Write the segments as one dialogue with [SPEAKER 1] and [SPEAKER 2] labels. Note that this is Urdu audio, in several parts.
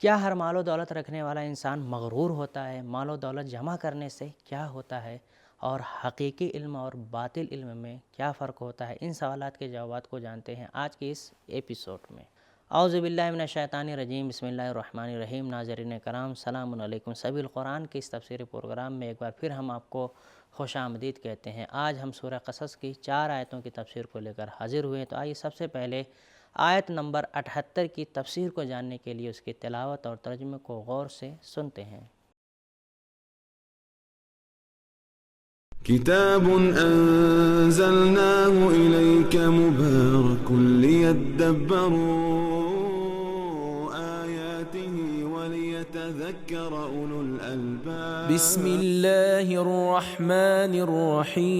[SPEAKER 1] کیا ہر مال و دولت رکھنے والا انسان مغرور ہوتا ہے؟ مال و دولت جمع کرنے سے کیا ہوتا ہے؟ اور حقیقی علم اور باطل علم میں کیا فرق ہوتا ہے؟ ان سوالات کے جوابات کو جانتے ہیں آج کے اس ایپیسوڈ میں۔ اعوذ باللہ من الشیطان الرجیم، بسم اللہ الرحمن الرحیم۔ ناظرین کرام، سلام علیکم۔ سبیل القرآن کے اس تفسیری پروگرام میں ایک بار پھر ہم آپ کو خوش آمدید کہتے ہیں۔ آج ہم سورہ قصص کی 4 آیتوں کی تفسیر کو لے کر حاضر ہوئے ہیں۔ تو آئیے سب سے پہلے آیت نمبر 78 کی تفسیر کو جاننے کے لیے اس کی تلاوت اور ترجمے کو غور سے سنتے ہیں۔
[SPEAKER 2] كتاب أنزلناه إليك مبارك ليدبروا آياته وليتذكر أولو الألباب
[SPEAKER 3] بسم الله الرحمن الرحيم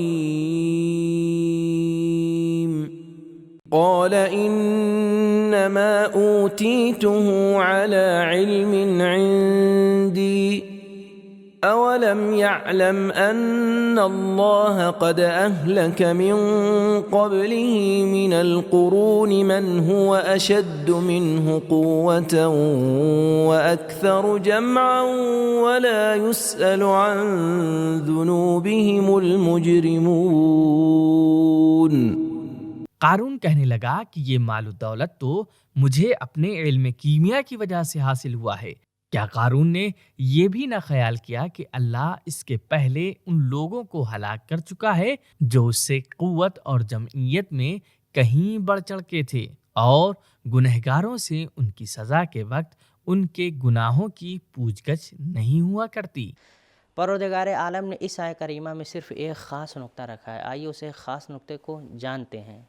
[SPEAKER 3] قال إنما أوتيته على علم عندي أولم يعلم أن الله قد أهلك من قبله من القرون من هو أشد منه قوة وأكثر جمعا ولا يسأل عن ذنوبهم المجرمون۔
[SPEAKER 4] قارون کہنے لگا کہ یہ مال و دولت تو مجھے اپنے علم کیمیا کی وجہ سے حاصل ہوا ہے۔ کیا قارون نے یہ بھی نہ خیال کیا کہ اللہ اس کے پہلے ان لوگوں کو ہلاک کر چکا ہے جو اس سے قوت اور جمعیت میں کہیں بڑھ چڑھ کے تھے، اور گنہگاروں سے ان کی سزا کے وقت ان کے گناہوں کی پوچھ گچھ نہیں ہوا کرتی۔
[SPEAKER 1] پروردگار عالم نے اس آیہ کریمہ میں صرف ایک خاص نقطہ رکھا ہے۔ آئیے اسے خاص نقطے کو جانتے ہیں۔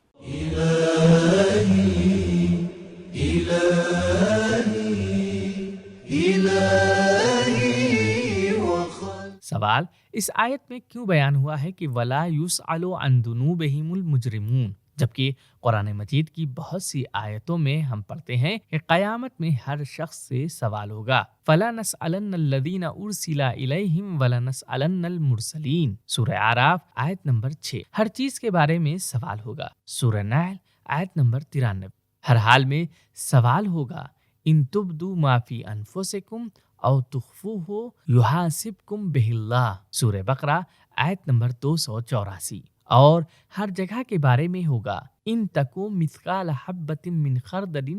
[SPEAKER 4] سوال اس آیت میں کیوں بیان ہوا ہے کہ وَلَا يُسْأَلُ عَن ذُنُوبِهِمُ الْمُجْرِمُونَ، جبکہ قرآن مجید کی بہت سی آیتوں میں ہم پڑھتے ہیں کہ قیامت میں ہر شخص سے سوال ہوگا۔ فَلَنَسْأَلَنَّ الَّذِينَ أُرْسِلَ إِلَيْهِمْ وَلَنَسْأَلَنَّ الْمُرْسَلِينَ۔ سورہ اعراف آیت نمبر 6۔ ہر چیز کے بارے میں سوال ہوگا۔ سورہ نحل آیت نمبر 93۔ ہر حال میں سوال ہوگا۔ ان تبدوا ما فی انفسکم او تخفوہ یحاسبکم بہ اللہ۔ سورہ بقرہ آیت نمبر 284۔ اور ہر جگہ کے بارے میں ہوگا۔ ان تکو مثقال حبۃ من خردل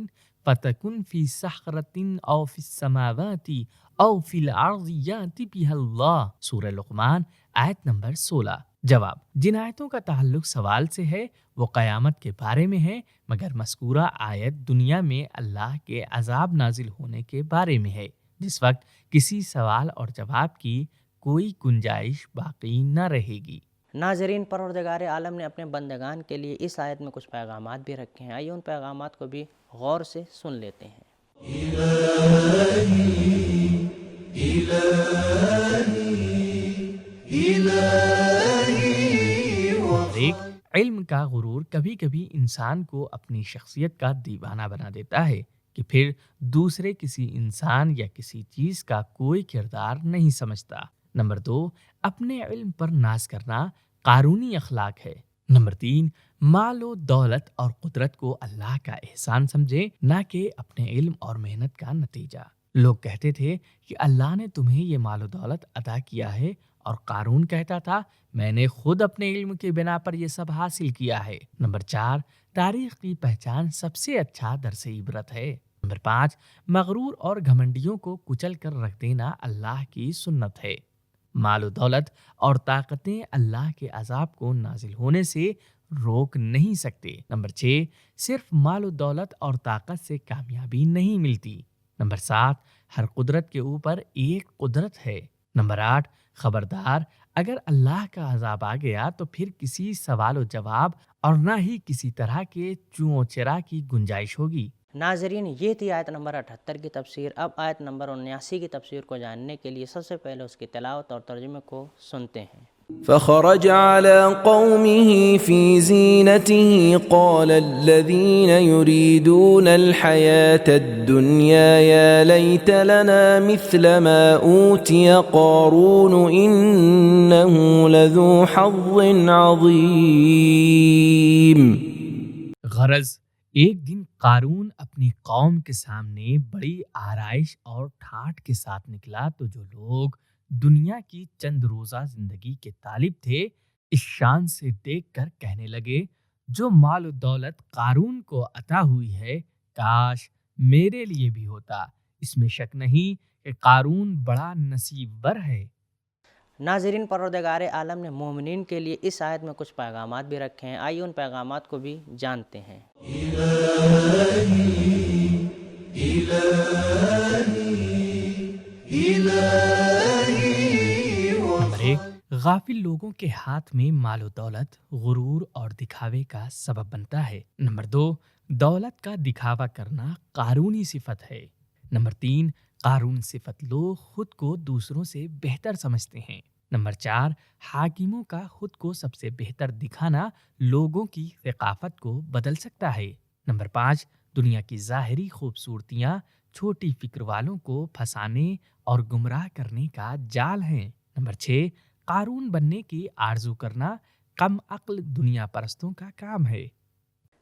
[SPEAKER 4] فتکن فی صخرۃ او فی السماوات او فی الارض یأت بہا اللہ۔ سورہ لقمان آیت نمبر 16۔ جواب: جن آیتوں کا تعلق سوال سے ہے وہ قیامت کے بارے میں ہے، مگر مذکورہ آیت دنیا میں اللہ کے عذاب نازل ہونے کے بارے میں ہے، جس وقت کسی سوال اور جواب کی کوئی گنجائش باقی نہ رہے گی۔
[SPEAKER 1] ناظرین، پروردگار عالم نے اپنے بندگان کے لیے اس آیت میں کچھ پیغامات بھی رکھے ہیں۔ آئیے ان پیغامات کو بھی غور سے سن لیتے ہیں۔
[SPEAKER 4] ایک علم کا غرور کبھی کبھی انسان کو اپنی شخصیت کا دیوانہ بنا دیتا ہے کہ پھر دوسرے کسی انسان یا کسی چیز کا کوئی کردار نہیں سمجھتا۔ نمبر 2، اپنے علم پر ناز کرنا قارونی اخلاق ہے۔ نمبر 3، مال و دولت اور قدرت کو اللہ کا احسان سمجھے، نہ کہ اپنے علم اور محنت کا نتیجہ۔ لوگ کہتے تھے کہ اللہ نے تمہیں یہ مال و دولت عطا کیا ہے، اور قارون کہتا تھا میں نے خود اپنے علم کی بنا پر یہ سب حاصل کیا ہے۔ نمبر 4، تاریخ کی پہچان سب سے اچھا درس عبرت ہے۔ نمبر 5، مغرور اور گھمنڈیوں کو کچل کر رکھ دینا اللہ کی سنت ہے۔ مال و دولت اور طاقتیں اللہ کے عذاب کو نازل ہونے سے روک نہیں سکتے۔ نمبر 6، صرف مال و دولت اور طاقت سے کامیابی نہیں ملتی۔ نمبر 7، ہر قدرت کے اوپر ایک قدرت ہے۔ نمبر 8، خبردار، اگر اللہ کا عذاب آ گیا تو پھر کسی سوال و جواب اور نہ ہی کسی طرح کے چوں و چرا کی گنجائش ہوگی۔
[SPEAKER 1] ناظرین، یہ تھی آیت نمبر 78 کی تفسیر۔ اب آیت نمبر 79 کی تفسیر کو جاننے کے لیے سب سے پہلے اس کی تلاوت اور ترجمے کو سنتے ہیں۔
[SPEAKER 3] فخرج على قومه في زينته قال الذين يريدون الحياة الدنيا يا ليت لنا مثل ما أوتي قارون إنه لذو حظ عظيم۔
[SPEAKER 4] غرض ایک دن قارون اپنی قوم کے سامنے بڑی آرائش اور ٹھاٹھ کے ساتھ نکلا تو جو لوگ دنیا کی چند روزہ زندگی کے طالب تھے اس شان سے دیکھ کر کہنے لگے جو مال و دولت قارون کو عطا ہوئی ہے کاش میرے لیے بھی ہوتا۔ اس میں شک نہیں کہ قارون بڑا نصیب ور ہے۔
[SPEAKER 1] ناظرین، پروردگار عالم نے مومنین کے لیے اس آیت میں کچھ پیغامات بھی رکھے ہیں، آئیے ان پیغامات کو بھی جانتے ہیں۔
[SPEAKER 4] نمبر 1، غافل لوگوں کے ہاتھ میں مال و دولت غرور اور دکھاوے کا سبب بنتا ہے۔ نمبر 2، دولت کا دکھاوا کرنا قارونی صفت ہے۔ نمبر 3، قارون صفت لوگ خود کو دوسروں سے بہتر سمجھتے ہیں۔ نمبر 4، حاکموں کا خود کو سب سے بہتر دکھانا لوگوں کی ثقافت کو بدل سکتا ہے۔ نمبر 5، دنیا کی ظاہری خوبصورتیاں چھوٹی فکر والوں کو پھنسانے اور گمراہ کرنے کا جال ہیں۔ نمبر 6، قارون بننے کی آرزو کرنا کم عقل دنیا پرستوں کا کام ہے۔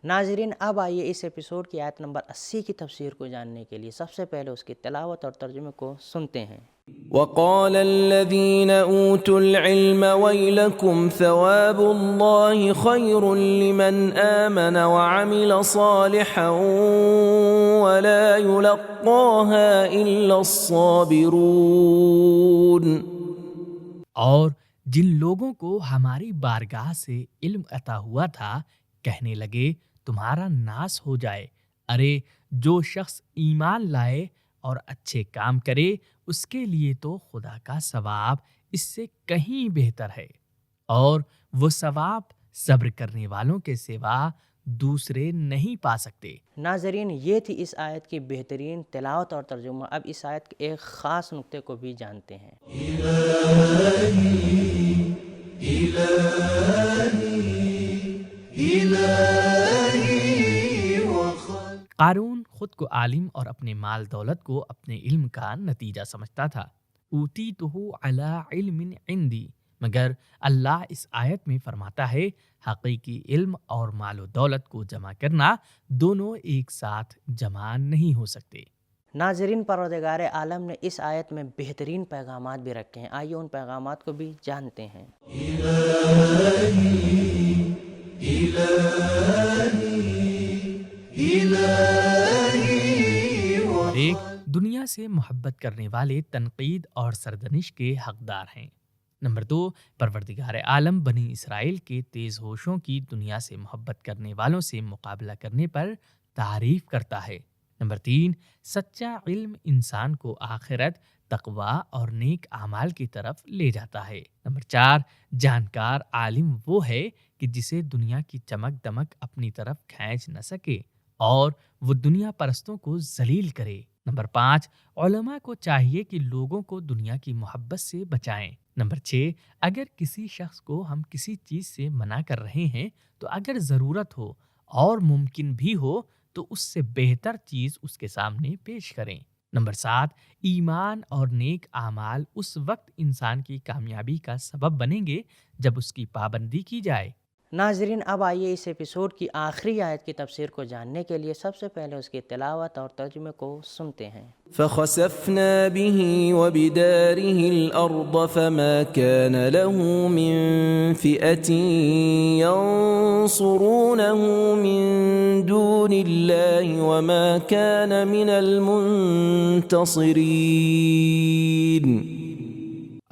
[SPEAKER 1] ناظرین، اب آئیے اس ایپیسوڈ کی آیت نمبر 80 کی تفسیر کو جاننے کے لیے سب سے پہلے اس کی تلاوت اور ترجمے کو سنتے ہیں۔
[SPEAKER 3] وقال الذين أوتوا العلم ويلكم ثواب الله خير لمن آمن وعمل صالحا ولا يلقاها إلا الصابرون۔
[SPEAKER 4] اور جن لوگوں کو ہماری بارگاہ سے علم عطا ہوا تھا کہنے لگے تمہارا ناس ہو جائے، ارے جو شخص ایمان لائے اور اچھے کام کرے اس کے لیے تو خدا کا ثواب اس سے کہیں بہتر ہے، اور وہ ثواب صبر کرنے والوں کے سوا دوسرے نہیں پا سکتے۔
[SPEAKER 1] ناظرین، یہ تھی اس آیت کی بہترین تلاوت اور ترجمہ۔ اب اس آیت کے ایک خاص نقطے کو بھی جانتے ہیں۔
[SPEAKER 4] قارون خود کو عالم اور اپنے مال دولت کو اپنے علم کا نتیجہ سمجھتا تھا۔ اوتیتہ علی علم عندی، مگر اللہ اس آیت میں فرماتا ہے حقیقی علم اور مال و دولت کو جمع کرنا دونوں ایک ساتھ جمع نہیں ہو سکتے۔
[SPEAKER 1] ناظرین، پروردگار عالم نے اس آیت میں بہترین پیغامات بھی رکھے ہیں، آئیے ان پیغامات کو بھی جانتے ہیں۔
[SPEAKER 4] ایک، دنیا سے محبت کرنے والے تنقید اور سرزنش کے حقدار ہیں۔ نمبر 2، پروردگار عالم بنی اسرائیل کے تیز ہوشوں کی دنیا سے محبت کرنے والوں سے مقابلہ کرنے پر تعریف کرتا ہے۔ نمبر 3، سچا علم انسان کو آخرت، تقوی اور نیک اعمال کی طرف لے جاتا ہے۔ نمبر 4، جانکار عالم وہ ہے کہ جسے دنیا کی چمک دمک اپنی طرف کھینچ نہ سکے اور وہ دنیا پرستوں کو ذلیل کرے۔ نمبر 5، علماء کو چاہیے کہ لوگوں کو دنیا کی محبت سے بچائیں۔ نمبر 6، اگر کسی شخص کو ہم کسی چیز سے منع کر رہے ہیں تو اگر ضرورت ہو اور ممکن بھی ہو تو اس سے بہتر چیز اس کے سامنے پیش کریں۔ نمبر 7، ایمان اور نیک اعمال اس وقت انسان کی کامیابی کا سبب بنیں گے جب اس کی پابندی کی جائے۔
[SPEAKER 1] ناظرین، اب آئیے اس ایپیسوڈ کی آخری آیت کی تفسیر کو جاننے کے لیے سب سے پہلے اس کی تلاوت اور ترجمے کو سنتے ہیں۔
[SPEAKER 3] فخسفنا به وبداره الأرض فما كان له من فئة ينصرونه من دون الله وما كان من المنتصرين۔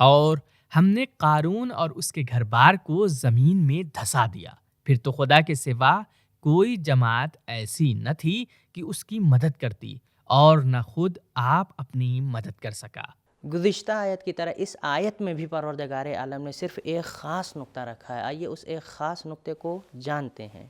[SPEAKER 4] اور ہم نے قارون اور اس کے گھر بار کو زمین میں دھسا دیا، پھر تو خدا کے سوا کوئی جماعت ایسی نہ تھی کہ اس کی مدد کرتی، اور نہ خود آپ اپنی مدد کر سکا۔
[SPEAKER 1] گزشتہ آیت کی طرح اس آیت میں بھی پروردگار عالم نے صرف ایک خاص نقطہ رکھا ہے، آئیے اس ایک خاص نقطے کو جانتے ہیں۔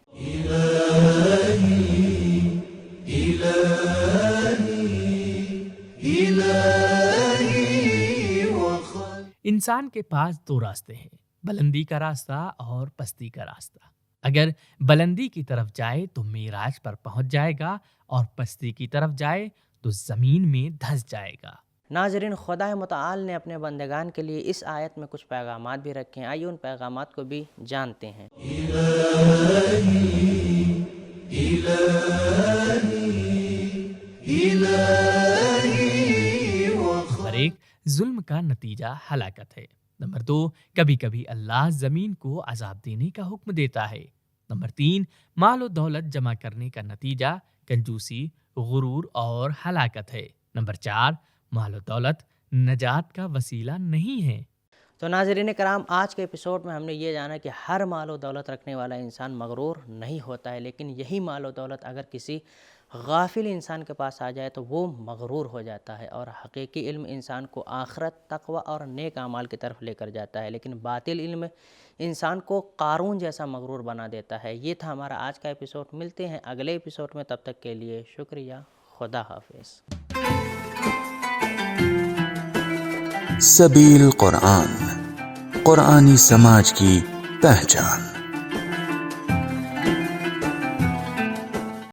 [SPEAKER 4] انسان کے پاس دو راستے ہیں، بلندی کا راستہ اور پستی کا راستہ۔ اگر بلندی کی طرف جائے تو معراج پر پہنچ جائے گا، اور پستی کی طرف جائے تو زمین میں دھس جائے گا۔
[SPEAKER 1] ناظرین، خدا متعال نے اپنے بندگان کے لیے اس آیت میں کچھ پیغامات بھی رکھے ہیں، آئیے ان پیغامات کو بھی جانتے ہیں۔
[SPEAKER 4] نمبر 1، ظلم کا نتیجہ ہلاکت ہے۔ نمبر 2، کبھی کبھی اللہ زمین کو عذاب دینے کا حکم دیتا ہے۔ نمبر 3، مال و دولت جمع کرنے کا نتیجہ کنجوسی، غرور اور ہلاکت ہے۔ نمبر 4، مال و دولت نجات کا وسیلہ نہیں ہے۔
[SPEAKER 1] تو ناظرین کرام، آج کے ایپیسوڈ میں ہم نے یہ جانا کہ ہر مال و دولت رکھنے والا انسان مغرور نہیں ہوتا ہے، لیکن یہی مال و دولت اگر کسی غافل انسان کے پاس آ جائے تو وہ مغرور ہو جاتا ہے، اور حقیقی علم انسان کو آخرت، تقوی اور نیک اعمال کی طرف لے کر جاتا ہے، لیکن باطل علم انسان کو قارون جیسا مغرور بنا دیتا ہے۔ یہ تھا ہمارا آج کا ایپیسوڈ، ملتے ہیں اگلے ایپیسوڈ میں، تب تک کے لیے شکریہ، خدا حافظ۔
[SPEAKER 5] سبیل قرآن، قرآنی سماج کی پہچان۔